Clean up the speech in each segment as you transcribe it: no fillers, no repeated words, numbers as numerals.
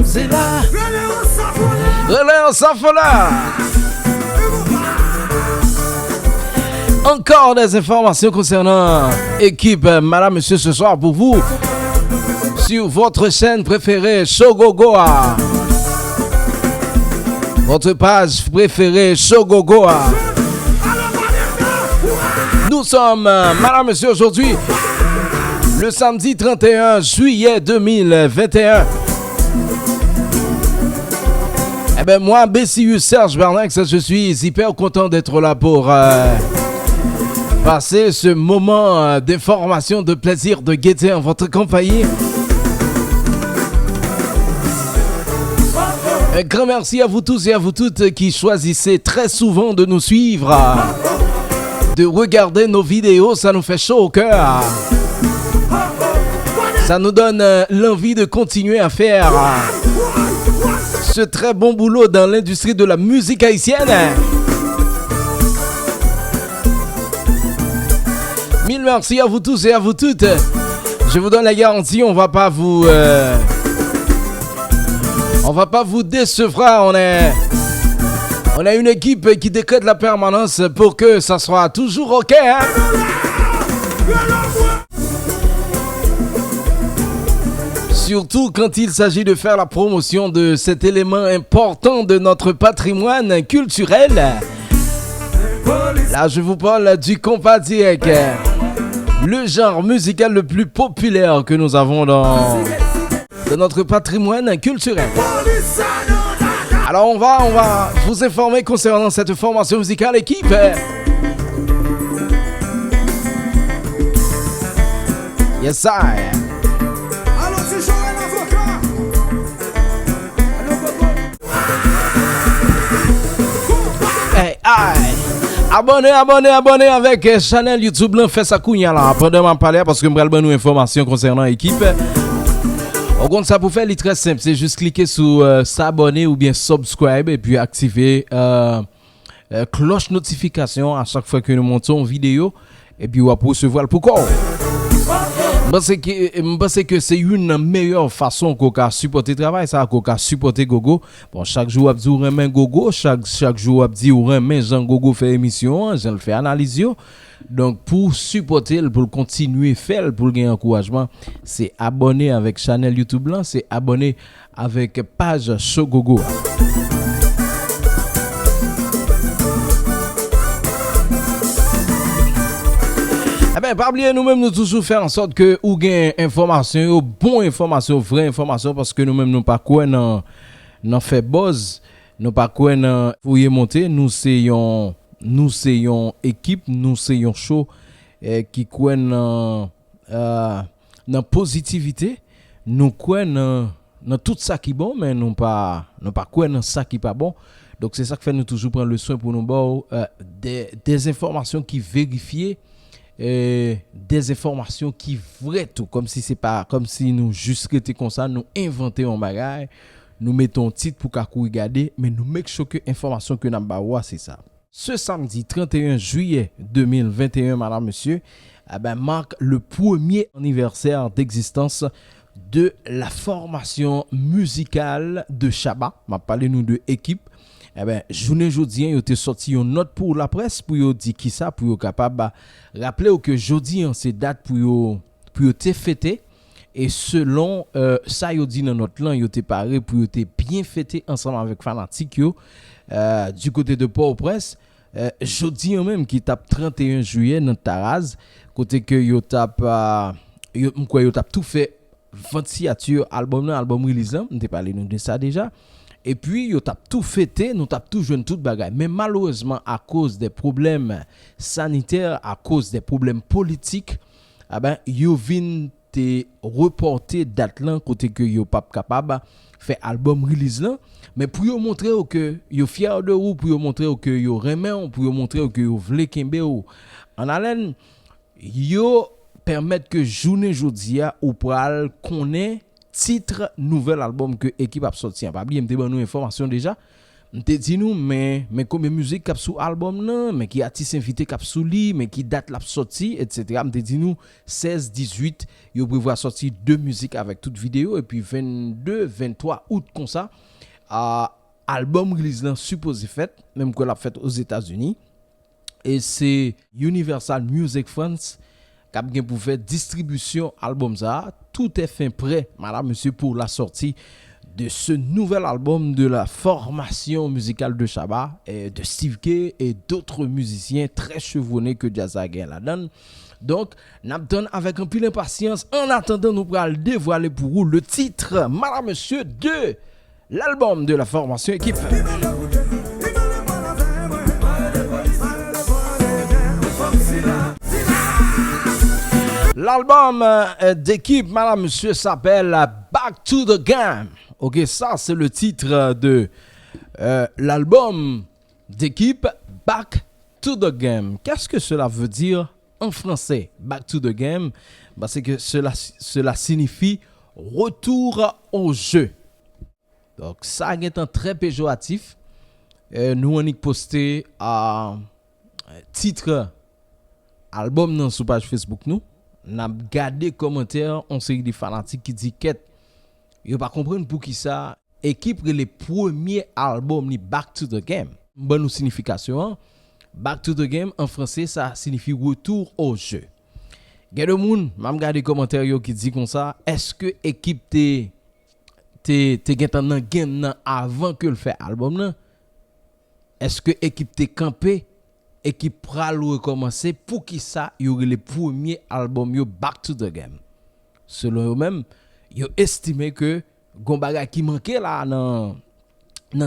c'est là. Relais au Safola. Encore des informations concernant équipe Madame Monsieur ce soir pour vous sur votre chaîne préférée Shogogoa. Votre page préférée Shogogoa. Nous sommes Madame Monsieur aujourd'hui le samedi 31 juillet 2021. Eh ben moi BCU Serge Bernax, je suis hyper content d'être là pour passer ce moment d'information, de plaisir, de gaieté en votre compagnie. Un grand merci à vous tous et à vous toutes qui choisissez très souvent de nous suivre, de regarder nos vidéos, ça nous fait chaud au cœur. Ça nous donne l'envie de continuer à faire ce très bon boulot dans l'industrie de la musique haïtienne. Mille merci à vous tous et à vous toutes. Je vous donne la garantie, on va pas vous décevoir. On a une équipe qui décrète la permanence pour que ça soit toujours ok. Hein? Surtout quand il s'agit de faire la promotion de cet élément important de notre patrimoine culturel. Là, je vous parle du compas direct, le genre musical le plus populaire que nous avons dans notre patrimoine culturel. Alors, on va vous informer concernant cette formation musicale équipe. Yes, sir. Hey, aïe. Abonnez avec Channel YouTube là, fait sa kounya là. Pendant m'en parler parce que me pral nous information concernant l'équipe. On compte ça pour faire les très simple, c'est juste cliquer sur s'abonner ou bien subscribe et puis activer cloche notification à chaque fois que nous montons une vidéo et puis on va recevoir le pourquoi. Je pense que c'est une meilleure façon qu'on a supporter le travail, ça qu'on a supporter Gogo. Bon, chaque jour on dit on remet Gogo, chaque jour on dit on remet Jean Gogo fait émission, je le fais analyse. Donc pour supporter, pour continuer faire, pour gagner encouragement, c'est abonner avec channel YouTube là, c'est abonner avec page Shogogo. Eh ben, pas oublier nous-mêmes nous toujours faire en sorte que ou gain information, bonne information, vraie information parce que nous-mêmes nous pas quoi dans fait buzz, nous pas quoi dans fouiller monter, nous c'est équipe, nous c'est show qui quoi dans positivité, nous quoi dans tout ça qui bon mais nous pas quoi dans ça qui pas bon. Donc c'est ça que fait nous toujours prendre le soin pour nous bon des informations qui vérifiées. Des informations qui vraies tout comme si nous juste étions comme ça nous inventons un bagage nous mettons titre pour qu'à regarder mais nous make sure que information que n'a c'est ça. Ce samedi 31 juillet 2021 madame monsieur marque le premier anniversaire d'existence de la formation musicale de Chaba. M'a parlé nous de équipe. Journée jodi yo te sorti une note pour la presse pour yo dire qui ça pour yo capable rappeler que jodi c'est date pour yo te fêter et selon ça yo dit dans notre lan yo te paré pour yo te bien fêter ensemble avec fanatique yo du côté de Port-au-Prince jodi même qui tape 31 juillet dans Taraz côté que yo tape tout fait 20 signature album release on te parlé nous de ça déjà. Et puis, yo t'a tout fêté, nous t'a tout jeune toute bagaille. Mais malheureusement, à cause des problèmes sanitaires, à cause des problèmes politiques, yo vin te reporter date là côté que yo pas capable faire album release là. Mais pour yo montrer que yo fier de vous, pour yo montrer que yo remet, pour yo montrer que yo vle kembe ou en haleine, yo permettre que journée jodia ou pral connaît titre nouvel album que équipe a sorti. Pas oublier me donner nous information déjà m'te dit nous mais combien musique cap sous album nan, mais qui artiste invité cap sous li, mais qui date la sortie etc. M'te dit nous 16 18 yo prévoit sortir deux musiques avec toute vidéo et puis 22 23 août comme ça album release là supposé fait même qu'on l'a fait aux États-Unis et c'est Universal Music France qui a bien pour faire distribution album ça. Tout est fin prêt madame monsieur pour la sortie de ce nouvel album de la formation musicale de Shabba et de Steve K et d'autres musiciens très chevronnés que Jazza Gain la donne. Donc, n'attendons avec un peu d'impatience. En attendant, nous pourrons dévoiler pour vous le titre, madame monsieur, de l'album de la formation équipe. L'album d'équipe, madame monsieur, s'appelle Back to the Game. Ok, ça c'est le titre de l'album d'équipe Back to the Game. Qu'est-ce que cela veut dire en français? Back to the Game, c'est que cela signifie retour au jeu. Donc ça est un très péjoratif. Nous on y posté à titre album dans sur page Facebook nous. N'a gardé commentaire on série des fanatiques qui dit qu'elle yo pas comprendre pour qui ça équipe les premiers albums ni Back to the Game. Bonne signification. Back to the Game en français ça signifie retour au jeu. Gen de moun m'a regardé commentaire yo qui dit comme ça, est-ce que équipe te gen nan game nan avant que le fait album nan? Est-ce que équipe te campé? Équipe pral recommencer pour qui ça y aurait les premiers albums yo Back to the Game. Selon eux même yo estimé que gon bagay qui manquait là dans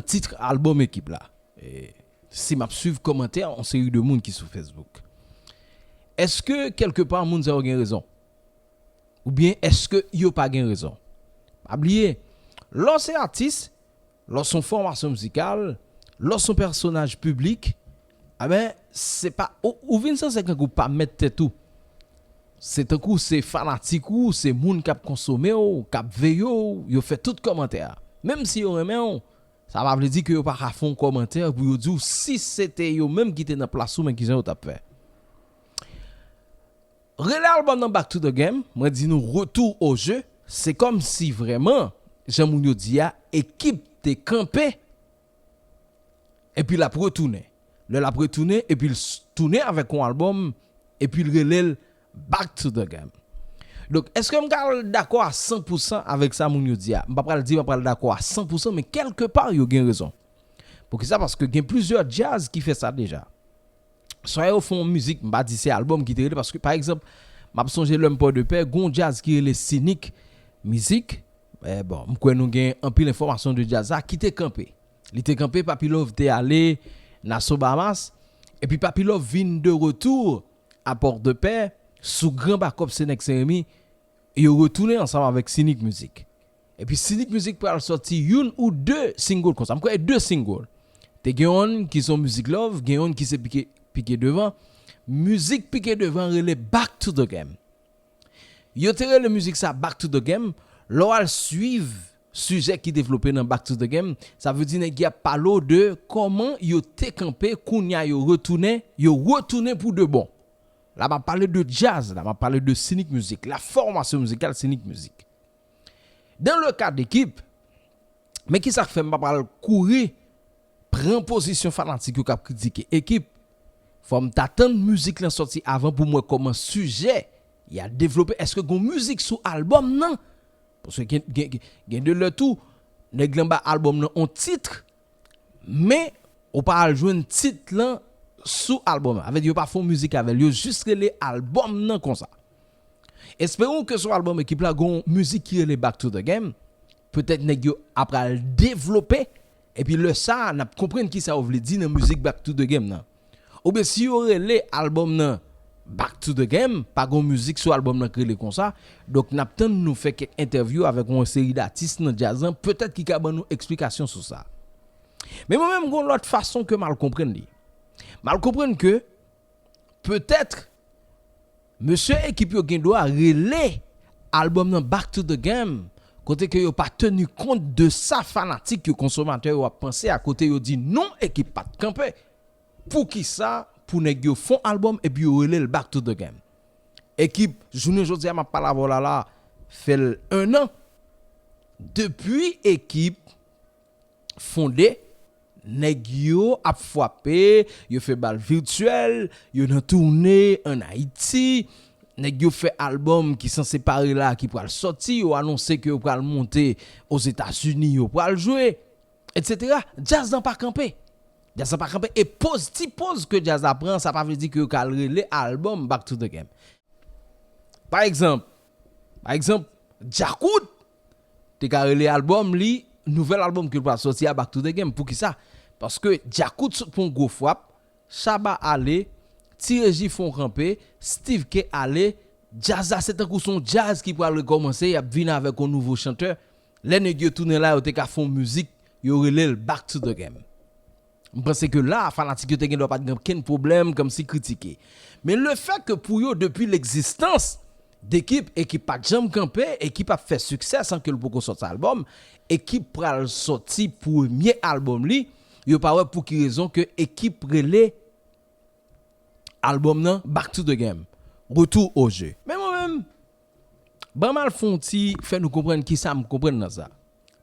titre album équipe là. Et si m'a suivre commentaire on série de monde qui sur Facebook. Est-ce que quelque part moun a gen raison? Ou bien est-ce que yo pas gen raison? Pas oublier, lorsqu'un artiste, lorsqu'on formation musicale, lorsqu'on personnage public, ah ben c'est pas ou vinn ça c'est qu'on pas mettre tout. C'est un coup c'est fanatique ou c'est moun qui a consommé ou qui a veillé yo fait tout commentaire. Même si yo remet ça va veut dire que yo pas à fond commentaire pour yo dire si c'était yo même qui était dans place ou mais qui ont t'a fait. Relais album dans Back to the Game, moi dis nous retour au jeu, c'est comme si vraiment Jean Mounio dia équipe te campé et puis la retourner. Le la retourner et puis tourner avec un album et puis le relais Back to the Game. Donc est-ce que je suis d'accord à 100% avec ça Mounio dia? Je ne vais pas dire d'accord à 100% mais quelque part il y a raison. Pour que ça parce que il y a plusieurs jazz qui fait ça déjà. Soit au fond musique, m'a dit c'est album qui te parce que par exemple, m'a songé l'homme pas de paix, gon jazz qui est les cynique musique. Bon, m'ko nous gain un pile information de jazz qui te campé. Il te campé Papilov te allé Nassau Bahamas et puis Papilov vient de retour à Port-de-Paix sous grand backup Senex Rémi et retourné ensemble avec Cynic Music. Et puis Cynic Music pour sortir une ou deux singles comme ça. M'ko deux singles. Te gen qui sont Music Love, gen qui s'est piqué devant. Musique piqué devant relais Back to the Game. Yo tere le musique ça Back to the Game, l'oral suivre sujet qui développé dans Back to the Game, ça veut dire qu'il y a parlé de comment yo te campé kounya yo retourné pour de bon. Là m'a parlé de jazz, là m'a parlé de Cynic Music, la formation musicale Cynic Music. Dans le cas d'équipe, mais qui ça fait m'a parler courir prend position fanatique qui a critiqué équipe. Faut m'attendre musique la sortie avant pour moi comme un sujet il a développé est-ce que gon musique sous album non parce que gen de le tout nèg lan ba album non on titre mais on pas joindre titre là sous album avec yo pas font musique avec yo juste les album non comme ça. Espérons que sur album équipe là gon musique qui est Back to the Game peut-être nèg yo après développer et puis le ça n'a comprendre qui ça veut dire dans musique Back to the Game non. Ou bien si vous avez les albums Back to the Game, pas de musique sur l'album nan comme ça. Donc n'attend nous fait quelques interviews avec une série d'artistes dans jazz, peut-être qui a nous explication sur ça. Mais moi même gon l'autre façon que mal comprendre li. Mal comprendre que peut-être monsieur équipe yo gen doit relais album nan Back to the Game côté que yo pas tenu compte de ça fanatique que consommateur a pensé à côté yo dit non équipe pas de camper. Pour qui ça pour nèg yo font album et puis yo relè le back to the game. Équipe journée aujourd'hui m'a parlé là fait 1 an depuis équipe fondée nèg yo a frappé, yo fait bal virtuel, yo nan tourner en Haïti, nèg yo fait album qui sont séparés là qui pral sorti, yo annoncé que yo pral monter aux États-Unis, yo pral jouer etc. Jazz nan pas camper. Jazz nan pas camper et pose que jazz apprend, ça pas veut dire que yo kal relé album back to the game. Par exemple, Jakout te ka relé album li, nouvel album qui va sortir à back to the game pour qui ça? Parce que Jakout font gros frappe, Chaba aller, Tireji font ramper, Steve K aller, Jazza c'est un coup son jazz qui va recommencer, y a venir avec un nouveau chanteur. Les nèg yo tourner là, yo te ka font musique, yo relé le back to the game. Je pense que là, fanatique yo te gen pas aucun problème comme si critiquer. Mais le fait que pour yo depuis l'existence d'équipe équipe pas jamais campé, équipe a fait succès sans que le beaucoup sorte album, équipe pral sorti premier album li, yo pas ouais pour qui raison que équipe relé album nan Back to the Game, retour au jeu. Mais moi-même ban mal fonti fait nous comprendre qui ça me comprendre dans ça.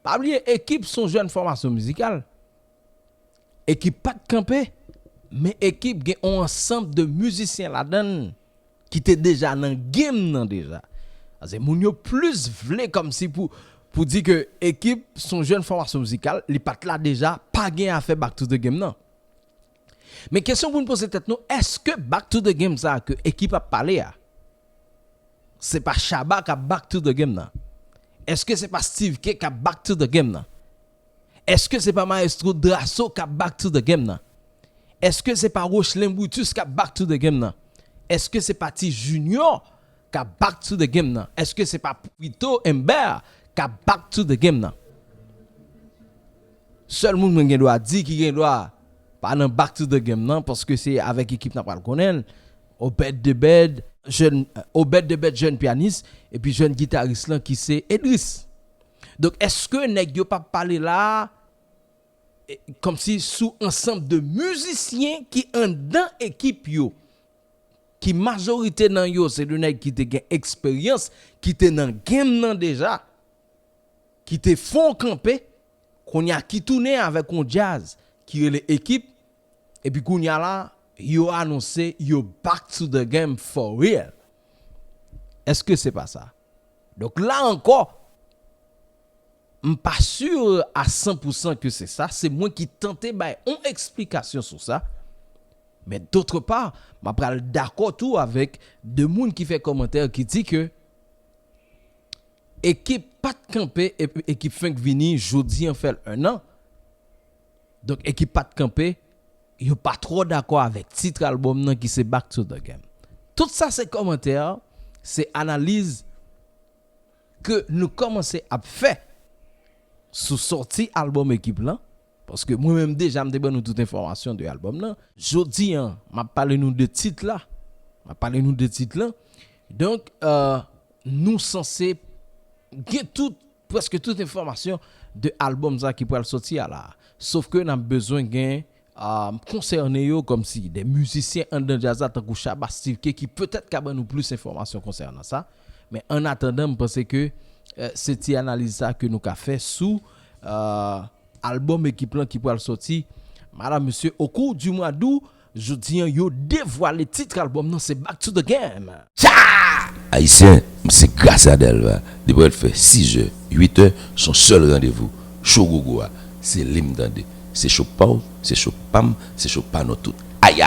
Pas oublier équipe son jeune formation musicale. Équipe pas de camper, mais équipe gen un ensemble de musiciens là-dedans qui était déjà dans game nan déjà. C'est moun yo plus vle comme si pour dire que équipe son jeune formation musicale, li pat là déjà pas gen à faire back to the game non. Mais question pour nous poser tête nous, est-ce que back to the game ça que équipe a parlé à? C'est pas Chaba qui a back to the game non. Est-ce que c'est pas Steve K qui a back to the game non? Est-ce que c'est pas Maestro Drasso qui a back to the game non? Est-ce que c'est pas Rochelin Boutus qui a back to the game non? Est-ce que c'est pas T Junior qui a back to the game non? Est-ce que c'est pas Pito Ember qui a back to the game non? Seul monde qui doit dire qui doit pas dans back to the game non parce que c'est avec équipe n'a pas le connaître. Obed de Bed jeune pianiste et puis jeune guitariste là qui c'est Edris. Donc est-ce que nèg yo pas parler là comme si sous ensemble de musiciens qui en dans équipe yo qui majorité dans yo c'est de nèg qui te gen expérience qui te dans game nan déjà qui te font camper qu'on y a qui tourner avec un jazz qui est l'équipe et puis qu'on y a là yo annoncé yo back to the game for real. Est-ce que c'est pas ça? Donc là encore m'm pas sûr à 100% que c'est ça, c'est moi qui tentais bah une explication sur ça. Mais d'autre part, m'a pral d'accord tout avec de monde qui fait commentaire qui dit que équipe pas de camper et équipe Funk Vini jodi en fait 1 an. Donc équipe pas de camper, yo pas trop d'accord avec titre album nan qui c'est Back to the Game. Tout ça c'est commentaire, c'est analyse que nous commençons à faire sous sortie album équipe là parce que moi-même déjà me donne toute information de album là. Jodi m'a parlé nous de titre là. Donc nous censé get presque toute information de album ça qui pourrait sortir là. Sauf que n'a besoin gain concerné yo comme si des musiciens en jazz tant que Chaba Steve qui peut-être capable nous plus d'informations concernant ça. Mais en attendant, je pense que c'est une analyse ça que nous avons fait sous album équipe qui pourra sortir. Madame, monsieur, au cours du mois d'août, je dis yo dévoilé titre album non c'est Back to the Game. Haïtien, c'est grâce à Delva. Depuis elle fait 6 heures, 8 heures, son seul rendez-vous. Show Gogoa, c'est l'hymne d'Andé. C'est chaud Paul, c'est chaud Pam, c'est chaud Pano tout. Aïe!